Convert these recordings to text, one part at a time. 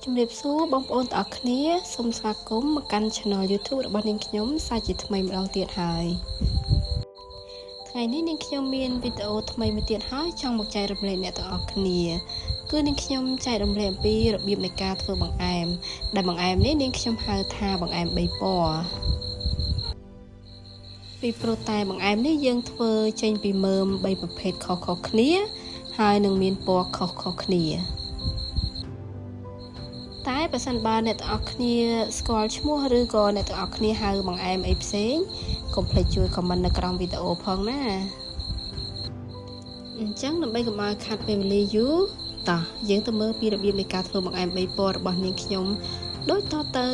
ជំរាបសួរបងប្អូនទាំងអស់គ្នាសូមស្វាគមន៍មកកាន់ Channel YouTube របស់នាងខ្ញុំសាជាថ្មីម្ដងទៀតហើយថ្ងៃនេះនាងខ្ញុំមានវីដេអូថ្មីមួយទៀតហើយចង់មកចែករំលែកអ្នកទាំងអស់គ្នាគឺនាងខ្ញុំចែករំលែកអំពីរបៀបនៃការធ្វើបង្អែមដែលបង្អែមនេះនាងខ្ញុំហៅថាបង្អែម3ពណ៌ពីព្រោះតែបង្អែមនេះយើងធ្វើចេញពីមើម3ប្រភេទខុសៗគ្នាហើយនឹងមានពណ៌ខុសៗគ្នាតែបើសិនបើអ្នកទាំងអស់គ្នាស្គាល់ឈ្មោះឬក៏អ្នកទាំងអស់គ្នាហៅបង្អែមអីផ្សេងកុំភ្លេចជួយ comment នៅក្រោមវីដេអូផងណាអញ្ចឹងដើម្បីកុំឲ្យខាត់ពេលវេលាយូរតោះយើងទៅមើលពីរបៀបនៃការធ្វើបង្អែម3ពណ៌របស់នាងខ្ញុំដូចតទៅ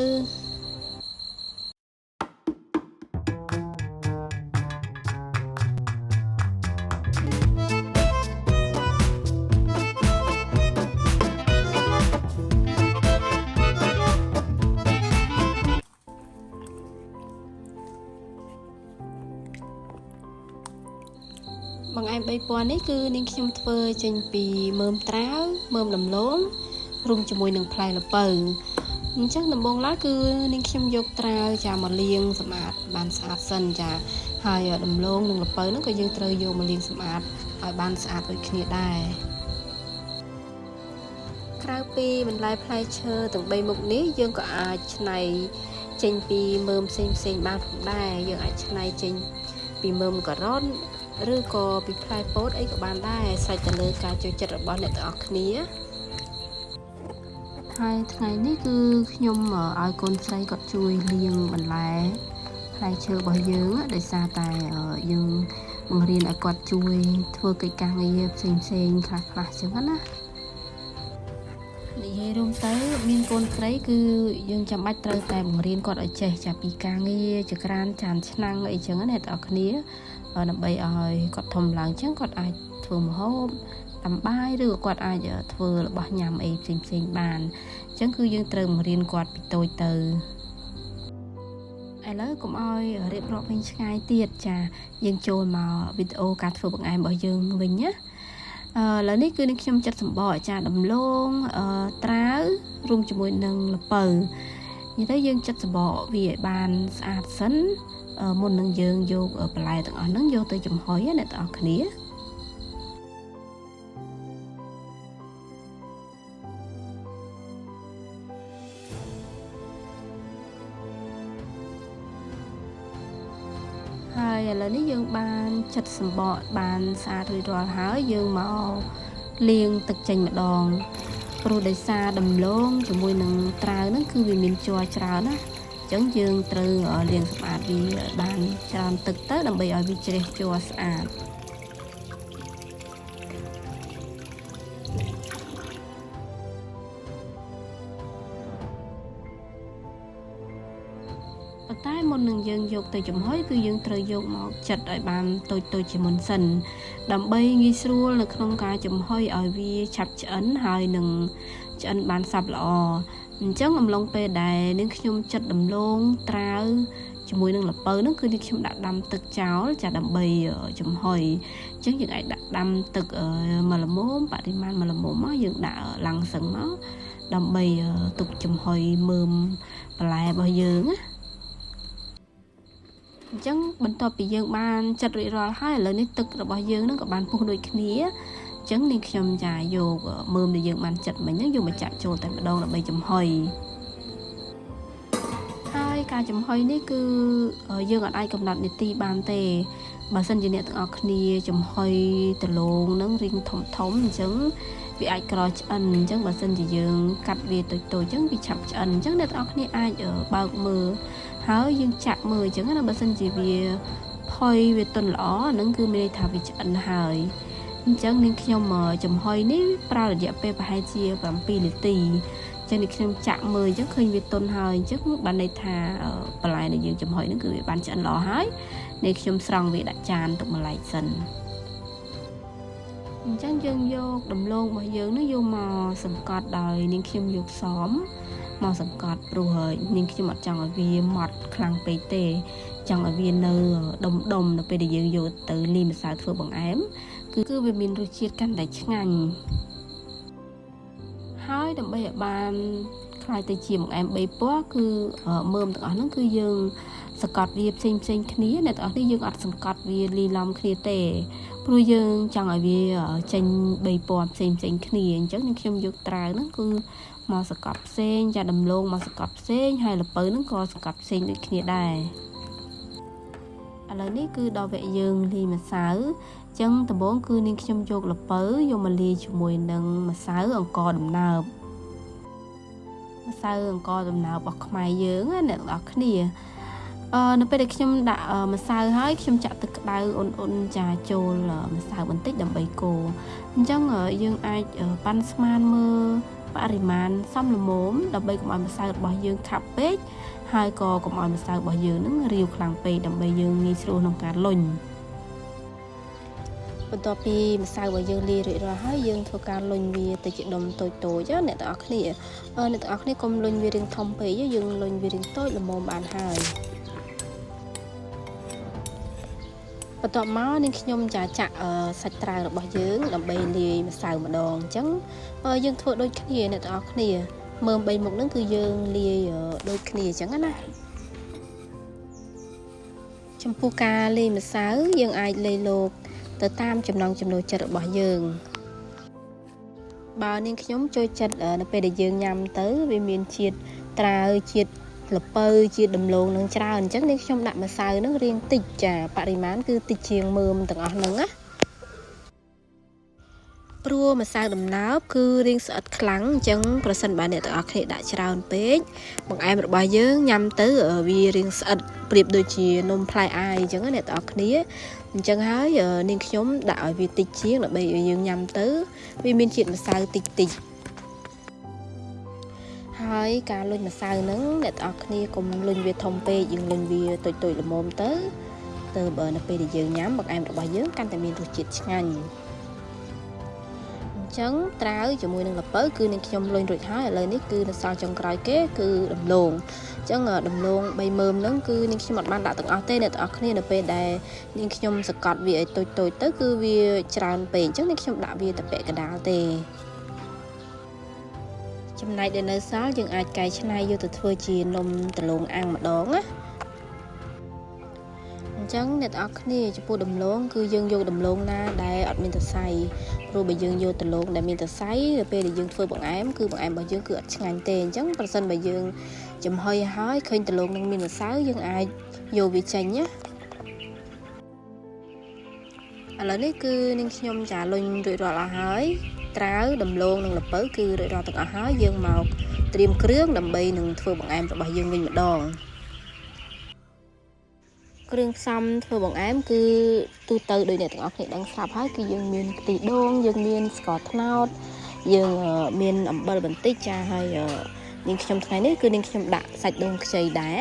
បង្អែម3ពណ៌នេះគឺនាងខ្ញុំធ្វើចេញពីមើមត្រាវមើមដំឡូងរួមជាមួយនឹងផ្លែល្ពៅអញ្ចឹងដំបូងឡើយគឺនាងខ្ញុំយកត្រាវចាមកលាងសម្អាតបានស្អាតសិនចាហើយដំឡូងនិងល្ពៅហ្នឹងក៏យើងត្រូវយកមកលាងសម្អាតឲ្យបានស្អាតដូចគ្នាដែរក្រៅពីបន្លែផ្លែឈើទាំង3មុខនេះយើងក៏អាចច្នៃចេញពីមើមផ្សេងបានផងដែរយើងអាចច្នៃចេញពីមើមការ៉ុតឬក៏ពីផ្លែពោតអីក៏បានដែរស្រេចទៅលើការចូលចិត្តរបស់អ្នកទាំងអស់គ្នាហើយថ្ងៃនេះគឺខ្ញុំឲ្យកូនស្រីគាត់ជួយលាងបន្លែផ្លែឈើរបស់យើងដោយសារតែយើងបង្រៀនឲ្យគាត់ជួយធ្វើកិច្ចការងារផ្សេងខ្លះអញ្ចឹងណានិយាយរួមទៅមានកូនស្រីគឺយើងចាំបាច់ត្រូវតែបង្រៀនគាត់ឲ្យចេះចាពីការងារចក្រានចានឆ្នាំងអីចឹងណាអ្នកទាំងអស់គ្នាដើម្បីឲ្យគាត់ធំឡើងចឹងគាត់អាចធ្វើម្ហូបតាមបាយឬក៏គាត់អាចធ្វើរបស់ញ៉ាំអីផ្សេងបានអញ្ចឹងគឺយើងត្រូវបង្រៀនគាត់ពីតូចទៅឥឡូវកុំឲ្យរៀបរាប់វិញឆ្ងាយទៀតចាយើងចូលមកវីដេអូការធ្វើបង្អែមរបស់យើងវិញណាឥឡូវនេះគឺនឹងខ្ញុំចាត់សម្បកចាដំឡូងត្រាវរួមជាមួយនឹងល្ពៅនិយាយទៅយើងចាត់សម្បកវាឲ្យបានស្អាតសិនមុននឹងយើងយកបន្លែទាំងអស់ហ្នឹងយកទៅចំហុយអ្នកទាំងអស់គ្នាហើយឥឡូវនេះយើងបានចិតសម្បកបានស្អាតរួចរាល់ហើយយើងមកលាងទឹកចេញម្ដងព្រោះដោយសារដំឡូងជាមួយនឹងត្រាវហ្នឹងគឺវាមានជ័រច្រើនណាអញ្ចឹងយើងត្រូវលាងសម្អាតវាបានច្រើនទឹកទៅដើម្បីឲ្យវាជ្រះជ័រស្អាតប៉ុន្តែមុននឹងយើងយកទៅចំហុយគឺយើងត្រូវយកមកចិតឲ្យបានតូចជាមុនសិនដើម្បីងាយស្រួលនៅក្នុងការចំហុយឲ្យវាឆាប់ឆ្អិនហើយនឹងឆ្អិនបានសព្វល្អអញ្ចឹងអំឡុងពេលដែលនាងខ្ញុំចិតដំឡូងត្រាវជាមួយនឹងល្ពៅហ្នឹងគឺនាងខ្ញុំដាក់ដាំទឹកចោលចាដើម្បីចំហុយអញ្ចឹងយើងអាចដាក់ដាំទឹកមួយល្មមបរិមាណមួយល្មមមកយើងដាក់ឡាំងសឹងមកដើម្បីទុកចំហុយមើមបន្លែរបស់យើងណាអញ្ចឹងបន្ទាប់ពីយើងបានចិតរួចរាល់ហើយឥឡូវនេះទឹករបស់យើងហ្នឹងក៏បានពុះដូចគ្នាអញ្ចឹងនាងខ្ញុំចាយកមើមដែលយើងបានចិតមិញហ្នឹងយកមកចាក់ចូលតែម្ដងដើម្បីចំហុយហើយការចំហុយនេះគឺយើងអាចកំណត់នាទីបានទេបើសិនជាអ្នកទាំងអស់គ្នាចំហុយដលងហ្នឹងរីងធំអញ្ចឹងវាអាចក្រឆ្អិនអញ្ចឹងបើសិនជាយើងកាត់វាតូចអញ្ចឹងវាឆាប់ឆ្អិនអញ្ចឹងអ្នកទាំងអស់គ្នាអាចបើកមើលហើយយើងចាក់មើលអញ្ចឹងណាបើសិនជាវាផុយវាទន់ល្អហ្នឹងគឺមានន័យថាវាឆ្អិនហើយអញ្ចឹងនាងខ្ញុំចំហុយនេះប្រើរយៈពេលប្រហែលជា7នាទីអញ្ចឹងនាងខ្ញុំចាក់មើលអញ្ចឹងឃើញវាទន់ហើយអញ្ចឹងបានន័យថាបន្លែដែលយើងចំហុយហ្នឹងគឺវាបានឆ្អិនល្អហើយនាងខ្ញុំស្រង់វាដាក់ចានទុកម្ល៉េះសិនអញ្ចឹងយើងយកដំឡូងរបស់យើងនេះយកមកសង្កត់ដោយនាងខ្ញុំយកសមមកសង្កត់ព្រោះនាងខ្ញុំអត់ចង់ឲ្យវាម៉ត់ខ្លាំងពេកទេចង់ឲ្យវានៅដុំនៅពេលដែលយើងយកទៅលាយម្សៅធ្វើបង្អែមគឺវាមានរសជាតិកាន់តែឆ្ងាញ់ហើយ ដើម្បីឲ្យបានខ្លាយទៅជាបង្អែម3ពណ៌គឺមើមទាំងអស់ហ្នឹងគឺយើងសង្កត់វាផ្សេងគ្នាអ្នកទាំងអស់នេះយើងអត់សង្កត់វាលីឡំគ្នាទេព្រោះយើងចង់ឲ្យវាចេញ3ពណ៌ផ្សេងគ្នាអញ្ចឹងខ្ញុំយកត្រាវហ្នឹងគឺមកសង្កត់ផ្សេងចាដំឡូងមកសង្កត់ផ្សេងហើយល្ពៅហ្នឹងក៏សង្កត់ផ្សេងដូចគ្នាដែរឥឡូវនេះគឺដល់វគ្គយើងលាយម្សៅអញ្ចឹងដំបូងគឺនាងខ្ញុំយកល្ពៅយកមកលាយជាមួយនឹងម្សៅអង្ករដំណើបម្សៅអង្ករដំណើបរបស់ខ្មែរយើងអ្នកទាំងអស់គ្នានៅពេលដែលខ្ញុំដាក់ម្សៅហើយខ្ញុំចាក់ទឹកក្តៅអ៊ុនចាចូលម្សៅបន្តិចដើម្បីកូរអញ្ចឹងយើងអាចប៉ាន់ស្មានមើលបរិមាណសមល្មមដើម្បីកុំឲ្យម្សៅរបស់យើងខាប់ពេកហើយក៏កុំឲ្យម្សៅរបស់យើងនឹងរាវខ្លាំងពេកដើម្បីយើងងាយស្រួលក្នុងការលុញបន្ទាប់ពីម្សៅរបស់យើងលាយរួចរាល់ហើយយើងធ្វើការលុញវាទៅជាដុំតូចអ្នកទាំងអស់គ្នាកុំលុញវារាងធំពេកយើងលុញវារាងតូចល្មមបានហើយបន្ទាប់មកនាងខ្ញុំចាក់សាច់ត្រាវរបស់យើងដើម្បីលាយម្សៅម្ដងអញ្ចឹងយើងធ្វើដូចគ្នាអ្នកទាំងអស់គ្នាមើម3មុខហ្នឹងគឺយើងលាយដូចគ្នាអញ្ចឹងណាចំពោះការលាយម្សៅយើងអាចលាយលោកទៅតាមចំណង់ចំណូលចិត្តរបស់យើងបើនាងខ្ញុំចូលចិត្តនៅពេលដែលយើងញ៉ាំទៅវាមានជាតិត្រាវជាតិល្ពៅជាតិដំឡូងនឹងច្រើនអញ្ចឹងនាងខ្ញុំដាក់ម្សៅនឹងរៀងតិចចាបរិមាណគឺតិចជាងមើមទាំងអស់ហ្នឹងណាព្រោះម្សៅដំណើបគឺរាងស្អិតខ្លាំងអញ្ចឹងប្រសិនបើអ្នកទាំងអស់គ្នាដាក់ច្រើនពេកបង្អែមរបស់យើងញ៉ាំទៅវារាងស្អិតប្រៀបដូចជានំផ្លែអាយអញ្ចឹងអ្នកទាំងអស់គ្នាអញ្ចឹងហើយនាងខ្ញុំដាក់ឲ្យវាតិចជាងដើម្បីឲ្យយើងញ៉ាំទៅវាមានជាតិម្សៅតិចហើយការលុញម្សៅហ្នឹងអ្នកទាំងអស់គ្នាកុំលុញវាធំពេកយើងលុញវាតូចល្មមទៅបើនៅពេលដែលយើងញ៉ាំបង្អែមរបស់យើងកាន់តែមានរសជាតិឆ្ងាញ់អញ្ចឹងត្រាវជាមួយនឹងល្ពៅគឺនាងខ្ញុំលុញរួចហើយឥឡូវនេះគឺនៅសល់ចុងក្រោយគេគឺដំឡូងអញ្ចឹងដំឡូង3មើមហ្នឹងគឺនាងខ្ញុំអត់បានដាក់ទាំងអស់ទេអ្នកទាំងអស់គ្នានៅពេលដែលនាងខ្ញុំសកត់វាឲ្យតូចទៅគឺវាច្រើនពេកអញ្ចឹងនាងខ្ញុំដាក់វាតែពាក់កណ្ដាលទេចំណែកដែលនៅសល់យើងអាចកែច្នៃយកទៅធ្វើជានំដលងអាំងម្ដងណាអញ្ចឹងអ្នកទាំងអស់គ្នាចំពោះដំឡូងគឺយើងយកដំឡូងណាដែលអត់មានសរសៃព្រោះបើយើងយកដំឡូងដែលមានសរសៃពេលដែលយើងធ្វើបង្អែមគឺបង្អែមរបស់យើងគឺអត់ឆ្ងាញ់ទេអញ្ចឹងប្រសិនបើយើងចំហុយហើយឃើញដំឡូងនឹងមានម្សៅយើងអាចយកវាចេញណាឥឡូវនេះគឺនាងខ្ញុំចាលុញរួចរាល់អស់ហើយត្រាវដំឡូងនិងល្ពៅគឺរួចរាល់ទាំងអស់ហើយយើងមកត្រៀមគ្រឿងដើម្បីនឹងធ្វើបង្អែមរបស់យើងវិញម្ដងគ្រឿងផ្សំធ្វើបង្អែមគឺទូទៅដោយអ្នកទាំងអស់គ្នាដឹងស្រាប់ហើយគឺយើងមានខ្ទិះដូងយើងមានស្ករត្នោតយើងមានអំបិលបន្តិចចាហើយនាងខ្ញុំថ្ងៃនេះគឺនាងខ្ញុំដាក់សាច់ដូងខ្ចីដែរ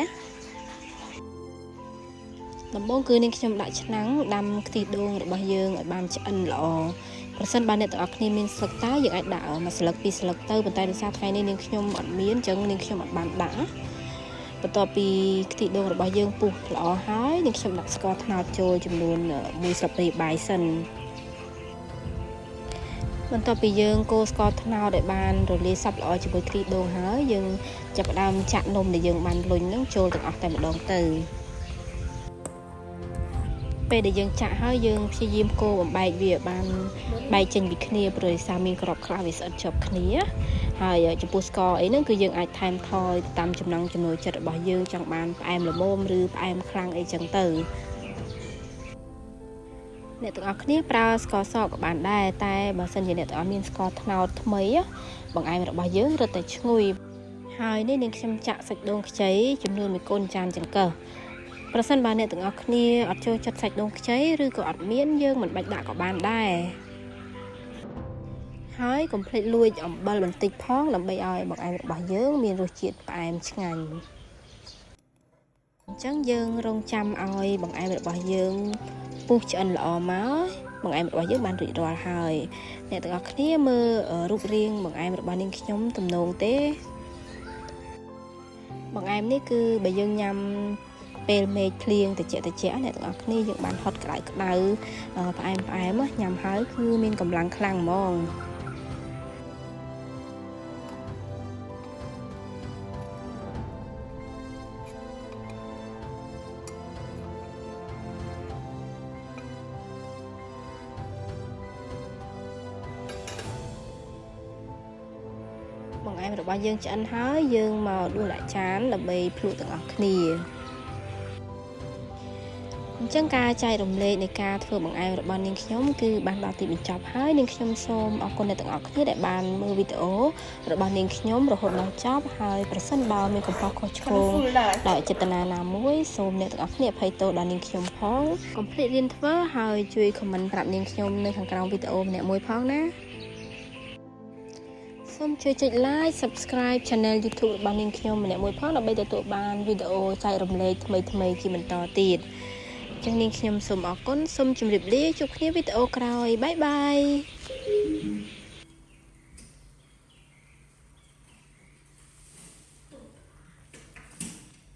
ដំបូងគឺនាងខ្ញុំដាក់ឆ្នាំងដាំខ្ទិះដូងរបស់យើងឲ្យបានឆ្អិនល្អប្រសិនបើអ្នកទាំងអស់គ្នាមានស្លឹកតើយើងអាចដាក់មួយស្លឹកពីរស្លឹកទៅប៉ុន្តែដោយសារថ្ងៃនេះនាងខ្ញុំអត់មានអញ្ចឹងនាងខ្ញុំអត់បានដាក់បន្ទាប់ពីខ្ទិះដូងរបស់យើងពុះល្អហើយនាងខ្ញុំដាក់ស្ករត្នោតចូលចំនួន1ស្លាបព្រាបាយសិនបន្ទាប់ពីយើងកូរស្ករត្នោតឲ្យបានរលាយសព្វល្អជាមួយខ្ទិះដូងហើយយើងចាប់ផ្ដើមចាក់នំដែលយើងបានលុញហ្នឹងចូលទាំងអស់តែម្ដងទៅពេលដែលយើងចាក់ហើយយើងព្យាយាមកូរបំបែកវាបានបែកចេញពីគ្នាព្រោះដោយសារមានក្របខ្លះវាស្អិតជាប់គ្នាហើយចំពោះស្ករអីហ្នឹងគឺយើងអាចថែមថយតាមចំណង់ចំណូលចិត្តរបស់យើងចង់បានផ្អែមល្មមឬផ្អែមខ្លាំងអីចឹងទៅអ្នកទាំងអស់គ្នាប្រើស្ករសក៏បានដែរតែបើសិនជាអ្នកទាំងអស់មានស្ករត្នោតថ្មីបង្អែមរបស់យើងរឹតតែឈ្ងុយហើយនេះនាងខ្ញុំចាក់សាច់ដូងខ្ចីចំនួន1កូនចានចង្កឹះប្រសិនបើអ្នកទាំងអស់គ្នាអត់ចូលចិត្តសាច់ដូងខ្ចីឬក៏អត់មានយើងមិនបាច់ដាក់ក៏បានដែរហើយកុំភ្លេចលួចអំបិលបន្តិចផងដើម្បីឲ្យបង្អែមរបស់យើងមានរសជាតិផ្អែមឆ្ងាញ់អញ្ចឹងយើងរងចាំឲ្យបង្អែមរបស់យើងពុះឆ្អិនល្អមកបង្អែមរបស់យើងបានរួចរាល់ហើយអ្នកទាំងអស់គ្នាមើលរូបរាងបង្អែមរបស់នាងខ្ញុំទំនងទេបង្អែមនេះគឺបើយើងញ៉ាំពេលមេឃភ្លៀងត្រជាក់អ្នកទាំងអស់គ្នាយើងបានហត់ក្តៅផ្អែមញ៉ាំហើយគឺមានកម្លាំងខ្លាំងហ្មង បង្អែមរបស់យើងឆ្អិនហើយយើងមកដួសដាក់ចានដើម្បីភ្លក់ទាំងអស់គ្នាអញ្ចឹងការចែករំលែកនៃការធ្វើបង្អែមរបស់នាងខ្ញុំគឺបានដល់ទីបញ្ចប់ហើយនាងខ្ញុំសូមអរគុណអ្នកទាំងអស់គ្នាដែលបានមើលវីដេអូរបស់នាងខ្ញុំរហូតដល់ចប់ហើយប្រសិនបើមានកំហុសខុសឆ្គងដោយចេតនាណាមួយសូមអ្នកទាំងអស់គ្នាអភ័យទោសដល់នាងខ្ញុំផងកុំភ្លេចរៀនធ្វើហើយជួយ comment ប្រាប់នាងខ្ញុំនៅខាងក្រោមវីដេអូម្នាក់មួយផងណាសូមជួយចុច like subscribe channel YouTube របស់នាងខ្ញុំម្នាក់មួយផងដើម្បីទទួលបានវីដេអូចែករំលែកថ្មីៗជាបន្តទៀតចឹងនាងខ្ញុំសូមអរគុណសូមជម្រាបលាជួបគ្នាវីដេអូក្រោយបាយបាយ